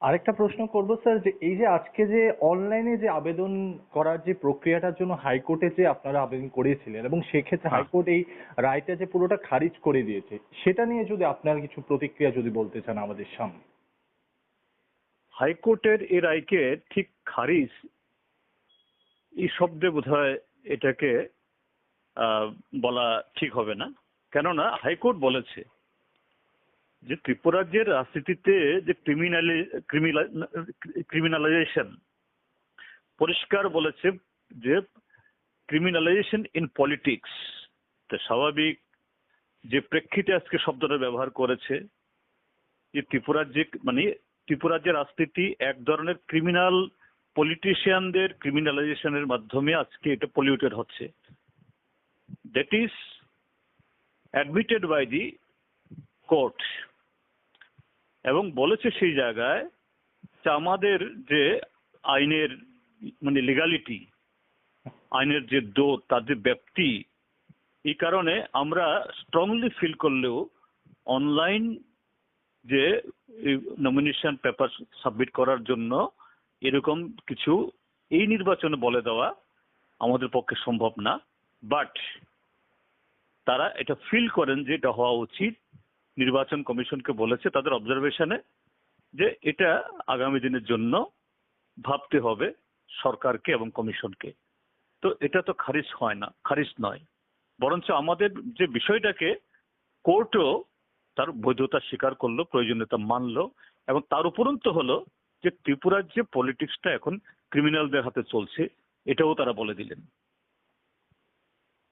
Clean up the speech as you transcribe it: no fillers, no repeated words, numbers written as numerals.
আরেকটা প্রশ্ন করব স্যার, যে এই যে আজকে যে অনলাইনে যে আবেদন করার যে প্রক্রিয়াটার জন্য হাইকোর্টে যে আপনারা আবেদন করেছিলেন এবং সেক্ষেত্রে হ্যাঁ, হাইকোর্ট এই রায়টা যে পুরোটা খারিজ করে দিয়েছে, সেটা নিয়ে যদি আপনার কিছু প্রতিক্রিয়া যদি বলতে চান আমাদের সামনে। হাইকোর্টের এই রায়কে ঠিক খারিজ এই শব্দে বোধহয় এটাকে আহ, বলা ঠিক হবে না। কেননা হাইকোর্ট বলেছে যে ত্রিপুরাজ্যের রাজনীতিতে যে ক্রিমিনালাইজেশন পরিষ্কার বলেছে যে ক্রিমিনালাইজেশন ইন পলিটিক্স, তো স্বাভাবিক যে প্রেক্ষিতে আজকে শব্দটা ব্যবহার করেছে যে ত্রিপুরাজ্যে মানে ত্রিপুরাজ্যের রাজনীতি এক ধরনের ক্রিমিনাল পলিটিশিয়ানদের ক্রিমিনালাইজেশনের মাধ্যমে আজকে এটা পলিউটেড হচ্ছে, that is admitted by the court. এবং বলেছে সেই জায়গায় যে আমাদের যে আইনের মানে লিগালিটি, আইনের যে দৌড় তার যে ব্যাপ্তি, এই কারণে আমরা স্ট্রংলি ফিল করলেও অনলাইন যে নমিনেশন পেপার সাবমিট করার জন্য এরকম কিছু এই নির্বাচনে বলে দেওয়া আমাদের পক্ষে সম্ভব না। বাট তারা এটা ফিল করেন যে এটা হওয়া উচিত, নির্বাচন কমিশনকে বলেছে তাদের অবজারভেশনে যে এটা আগামী দিনের জন্য ভাবতে হবে সরকারকে এবং কমিশনকে। তো এটা তো খারিজ হয় না, খারিজ নয়, বরঞ্চ আমাদের যে বিষয়টাকে কোর্টও তার বৈধতা স্বীকার করলো, প্রয়োজনীয়তা মানলো, এবং তার উপরন্তু হলো যে ত্রিপুরার যে পলিটিক্সটা এখন ক্রিমিনালদের হাতে চলছে এটাও তারা বলে দিলেন।